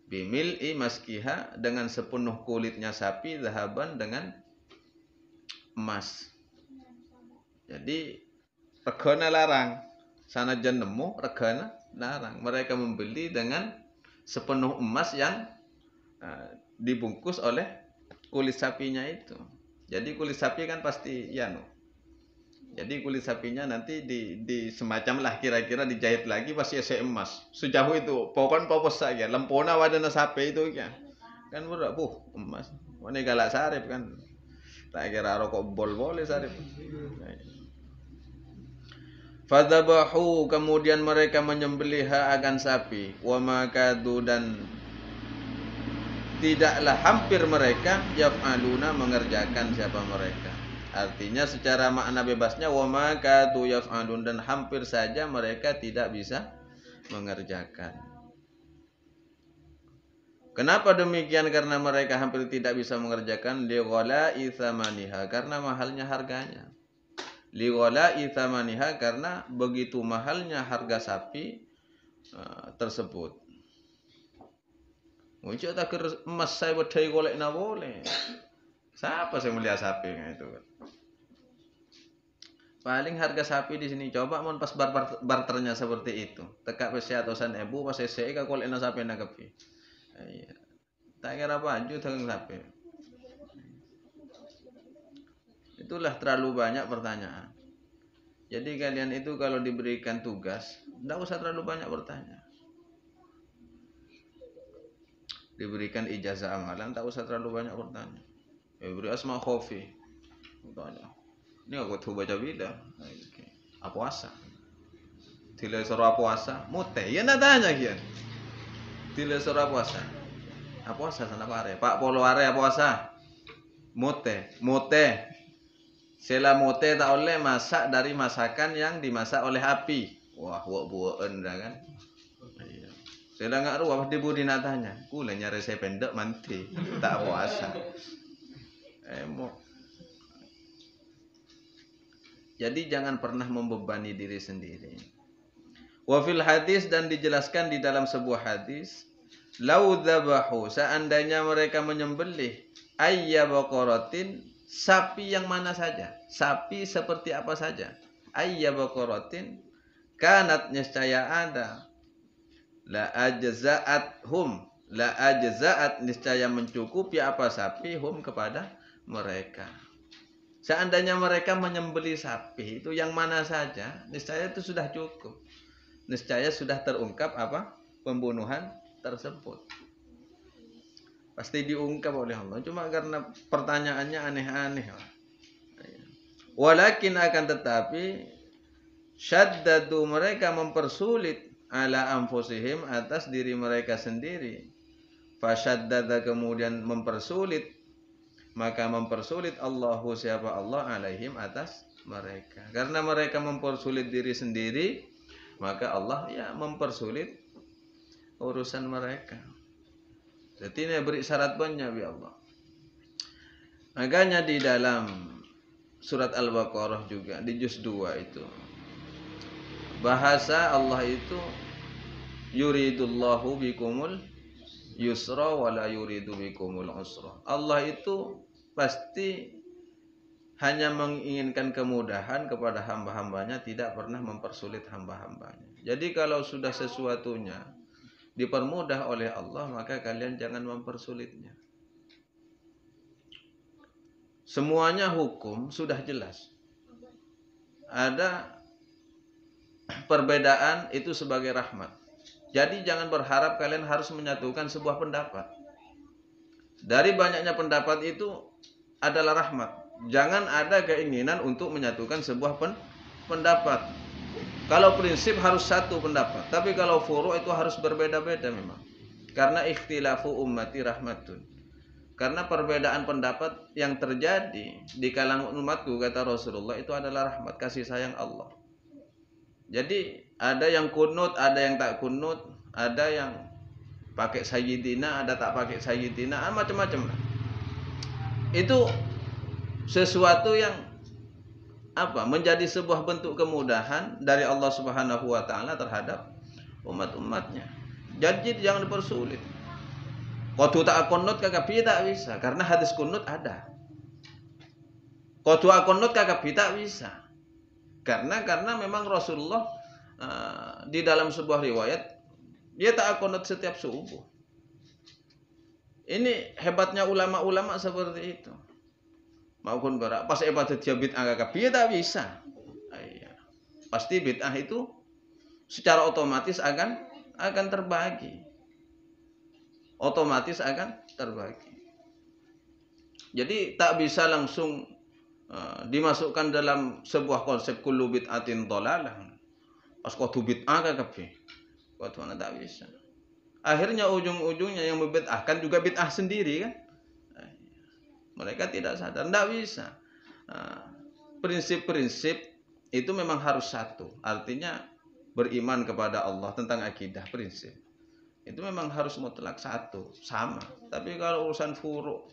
bimil'i maskiha dengan sepenuh kulitnya sapi, zahaban dengan emas. Jadi regana larang, sana jenemu regana larang. Mereka membeli dengan sepenuh emas yang dibungkus oleh kulit sapinya itu. Jadi kulit sapi kan pasti jadi kulit sapinya nanti di semacam lah kira-kira dijahit lagi pasti emas. Sejauh itu pokoknya popos saja. Lempona wadana sapi itu ya. Kan udah emas. Ini galak sarip kan. Tak kira rokok bol boleh sarip. Fadzabahu kemudian mereka menyembelih akan sapi, wa makadu dan tidaklah hampir mereka yaf'aluna mengerjakan siapa mereka. Artinya secara makna bebasnya wa makadu yaf'alun, dan hampir saja mereka tidak bisa mengerjakan. Kenapa demikian? Karena mereka hampir tidak bisa mengerjakan lighala'i tsamaniha, karena mahalnya harganya. Lighala'i tsamaniha, karena begitu mahalnya harga sapi tersebut. Muncul tak emas saya bedai golek na boleh. Siapa saya melihat sapi itu kan? Paling harga sapi di sini coba mon pas barternya seperti itu. Tekak pesi atosan ebu pas saya ka golek na sapi na kepi. Iya. Tak kira baju dengan sapi. Itulah terlalu banyak pertanyaan. Jadi kalian itu kalau diberikan tugas, tidak usah terlalu banyak bertanya. Diberikan ijazah amalan, tak usah terlalu banyak bertanya. beri asma khofi. Tanya. Ini aku tuh baca bila. Apa puasa? Tila sura puasa, mute. Ya nak tanya kian. Tila sura puasa. Apa puasa sana pare? Pak polo are apa puasa? Mute. Sela mute tak oleh masak dari masakan yang dimasak oleh api. Wah, buat dah kan. Sela ngak ruah di budi natanya. Kula nyari saya pendek manti. Tak puasa. Jadi jangan pernah membebani diri sendiri. Wa fil hadis, dan dijelaskan di dalam sebuah hadis, lau dzabahu, seandainya mereka menyembelih ayya baqaratin, sapi yang mana saja, sapi seperti apa saja, ayya baqaratin kanat, niscaya ada, la ajza'at niscaya mencukupi apa sapi hum kepada mereka. Seandainya mereka menyembelih sapi itu yang mana saja, niscaya itu sudah cukup. Niscaya sudah terungkap apa pembunuhan tersebut. Pasti diungkap oleh Allah. Cuma karena pertanyaannya aneh-aneh. Walakin akan tetapi syaddadu, mereka mempersulit ala anfusihim, atas diri mereka sendiri. Fasyaddada, kemudian mempersulit, maka mempersulit Allahu, siapa Allah, alaihim, atas mereka. Karena mereka mempersulit diri sendiri, maka Allah ya mempersulit urusan mereka. Jadi ini beri syarat banyak ya Allah. Makanya di dalam surat Al-Baqarah juga di juz 2 itu bahasa Allah itu yuridullahu bikumul yusra wala yuridu bikumul usra. Allah itu pasti hanya menginginkan kemudahan kepada hamba-hambanya, tidak pernah mempersulit hamba-hambanya. Jadi kalau sudah sesuatunya dipermudah oleh Allah, maka kalian jangan mempersulitnya. Semuanya hukum sudah jelas. Ada perbedaan itu sebagai rahmat. Jadi jangan berharap kalian harus menyatukan sebuah pendapat. Dari banyaknya pendapat itu adalah rahmat. Jangan ada keinginan untuk menyatukan sebuah pendapat. Kalau prinsip harus satu pendapat, tapi kalau furu' itu harus berbeda-beda memang. Karena ikhtilafu ummati rahmatun. Karena perbedaan pendapat yang terjadi di kalangan umatku, kata Rasulullah, itu adalah rahmat, kasih sayang Allah. Jadi ada yang kunut, ada yang tak kunut, ada yang pakai sayyidina, ada tak pakai sayyidina, macam-macam. Itu sesuatu yang menjadi sebuah bentuk kemudahan dari Allah Subhanahu wa taala terhadap umat-umatnya. Jadi jangan dipersulit. Qadu tak kunut kagak tak bisa, karena hadis kunut ada. Qadu kunut kagak tak bisa. Karena memang Rasulullah di dalam sebuah riwayat dia tak kunut setiap subuh. Ini hebatnya ulama-ulama seperti itu. Maupun berak pas ibadah dia bid'ah kagak tak bisa. Pasti bid'ah itu secara otomatis akan terbagi. Otomatis akan terbagi. Jadi tak bisa langsung dimasukkan dalam sebuah konsep kullu bid'atin dhalalah. Pas kudu bid'ah kabeh. Kudu tak bisa. Akhirnya ujung-ujungnya yang membid'ahkan juga bid'ah sendiri kan. Mereka tidak sadar, tidak bisa. Prinsip-prinsip itu memang harus satu. Artinya beriman kepada Allah tentang akidah, prinsip. Itu memang harus mutlak satu, sama. Tapi kalau urusan furu'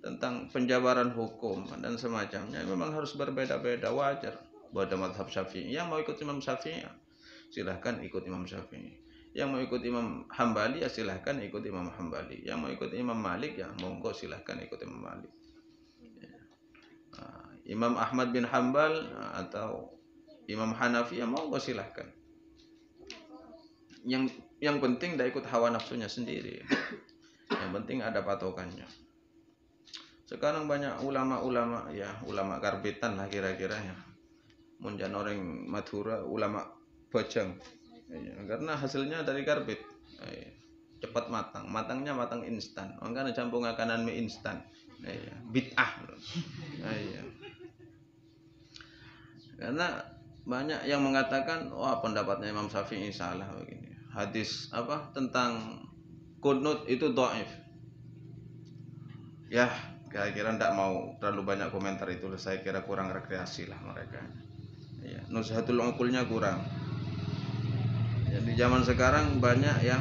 tentang penjabaran hukum dan semacamnya memang harus berbeda-beda, wajar. Pada mazhab Syafi'i, yang mau ikut Imam Syafi'i silahkan ikut Imam Syafi'i. Yang mau ikut Imam Hambali ya silahkan ikut Imam Hambali. Yang mau ikut Imam Malik ya monggo silahkan ikut Imam Malik. Imam Ahmad bin Hambal atau Imam Hanafi ya monggo silahkan. Yang penting tidak ikut hawa nafsunya sendiri. Yang penting ada patokannya. Sekarang banyak ulama-ulama ya, ulama karbitan lah kira-kira ya. Munjan orang Madura, ulama Bajang. Karena hasilnya dari karbit. Cepat matang. Matangnya matang instan. Makanya campur makanan mie instan. Iya, bid'ah. Iya. Karena banyak yang mengatakan wah pendapatnya Imam Syafi'i salah begini. Hadis apa tentang kunut itu dhaif. Ya, kira-kira ndak mau terlalu banyak komentar itu, saya kira kurang rekreasi lah mereka. Ya, nuzhatul uqulnya kurang. Ya, di zaman sekarang banyak yang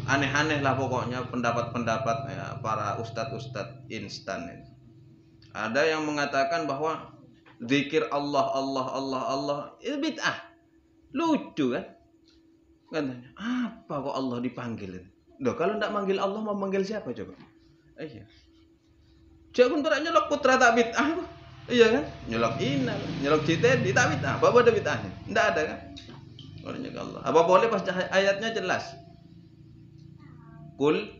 aneh-aneh lah pokoknya pendapat-pendapat ya, para ustadz-ustadz instan itu. Ada yang mengatakan bahwa zikir Allah Allah Allah Allah itu bid'ah. Lucu kan? Katanya, apa kok Allah dipanggil? Loh, kalau ndak manggil Allah mau manggil siapa coba? Iya. Cak pun nyelok putra tak bid'ah. Iya kan? Nyelok inal, nyelok cita di tak bid'ah. Apa ada bid'ahnya? Ndak ada kan? Orangnya Allah. Apa boleh pas ayatnya jelas? Qul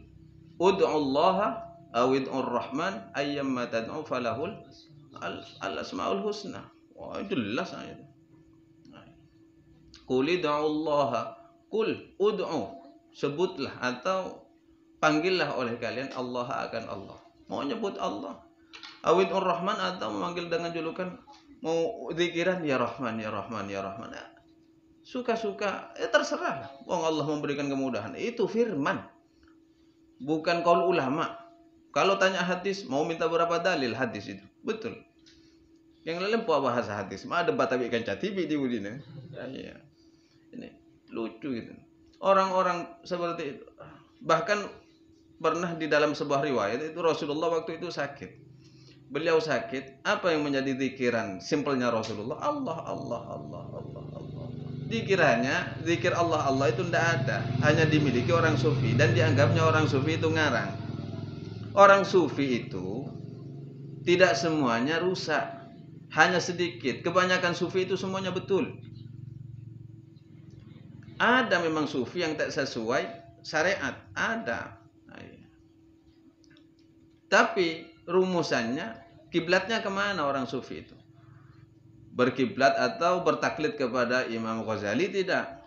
ud'u Allah aw ud'ur Rahman ayyamma tad'u falahul al-asmaul husna. Wah, jelas ayat. Qul ud'u Allah, qul ud'u, sebutlah atau panggillah oleh kalian Allah akan Allah. Mau nyebut Allah. Awid'ur Rahman atau memanggil dengan julukan mau zikiran ya Rahman ya Rahman ya Rahman. Suka-suka, terserah. Wong Allah memberikan kemudahan. Itu firman. Bukan qaul ulama. Kalau tanya hadis, mau minta berapa dalil hadis itu? Betul. Yang lain apa bahasa hadis? Ma debat tapi kan catibi di budina. Ya. Ini lucu gitu. Orang-orang seperti itu. Bahkan pernah di dalam sebuah riwayat itu Rasulullah waktu itu sakit. Beliau sakit, apa yang menjadi zikiran simpelnya Rasulullah? Allah Allah Allah Allah Allah. Dikiranya zikir Allah Allah itu tidak ada, hanya dimiliki orang sufi dan dianggapnya orang sufi itu ngarang. Orang sufi itu tidak semuanya rusak, hanya sedikit. Kebanyakan sufi itu semuanya betul. Ada memang sufi yang tak sesuai syariat, ada. Tapi rumusannya, kiblatnya kemana orang sufi itu? Berkiblat atau bertaklid kepada Imam Ghazali tidak?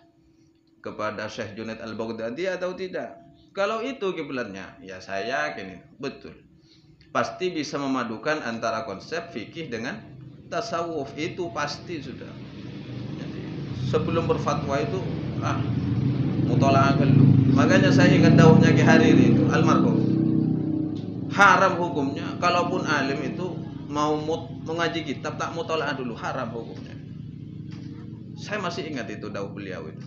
Kepada Syekh Junaid Al-Baghdadi atau tidak? Kalau itu kiblatnya, ya saya yakin itu betul. Pasti bisa memadukan antara konsep fikih dengan tasawuf, itu pasti sudah. Jadi, sebelum berfatwa itu mutola'ah dulu. Makanya saya ingat dawuhnya Ki Hariri itu almarhum. Haram hukumnya kalaupun alim itu mau mengaji kitab tak mutola'ah dulu, haram hukumnya. Saya masih ingat itu dawuh beliau itu.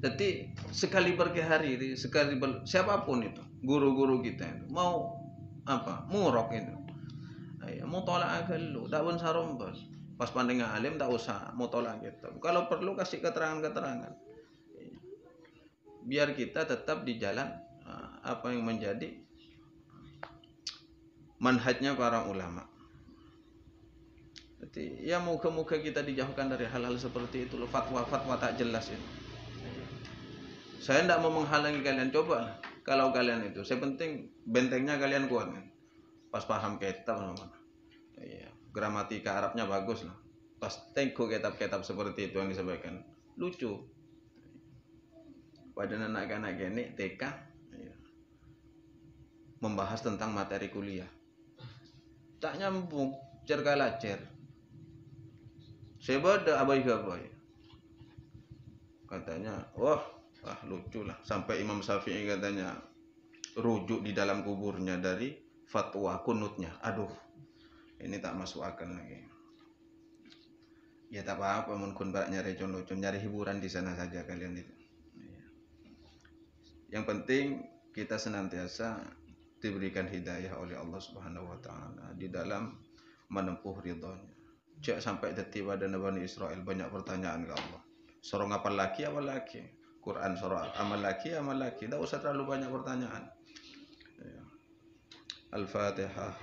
Jadi sekali Ki Hariri, sekali siapapun itu, guru-guru kita itu mau apa? Murok itu. Ya mutola'ah dulu, tak pun sarombas. Pas pandai alim tak usah mutola'ah kitab. Kalau perlu kasih keterangan-keterangan. Biar kita tetap di jalan apa yang menjadi manhajnya para ulama. Jadi ya moga-moga kita dijauhkan dari hal-hal seperti itu, fatwa-fatwa tak jelas itu. Saya tidak mau menghalangi kalian, coba kalau kalian itu, saya penting bentengnya kalian kuat kan. Pas paham kitab ya, gramatika Arabnya bagus lah. Pas tengok kitab-kitab seperti itu yang disampaikan, lucu. Pada anak-anak gini TK ya, membahas tentang materi kuliah. Tak nyambung, cer. Saya pada abai-abai. Katanya, wah lucu lah. Sampai Imam Syafi'i katanya rujuk di dalam kuburnya dari fatwa kunutnya. Aduh, ini tak masuk akal lagi. Ya tak apa-apa, mungkin nyari lucu, nyari hiburan di sana saja kalian itu. Yang penting kita senantiasa diberikan hidayah oleh Allah Subhanahu wa taala di dalam menempuh ridhonya. Cek sampai detik pada Bani Israel banyak pertanyaan ke Allah. Suruh ngapal lagi apa lagi? Quran suruh amal lagi. Tidak usah terlalu banyak pertanyaan. Al-Fatihah.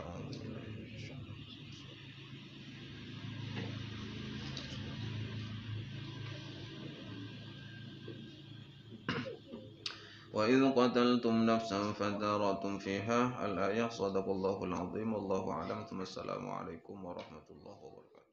وإذ قتلتم نفسا فادارأتم فيها الآية صدق الله العظيم والله أعلم ثم السلام عليكم ورحمة الله وبركاته.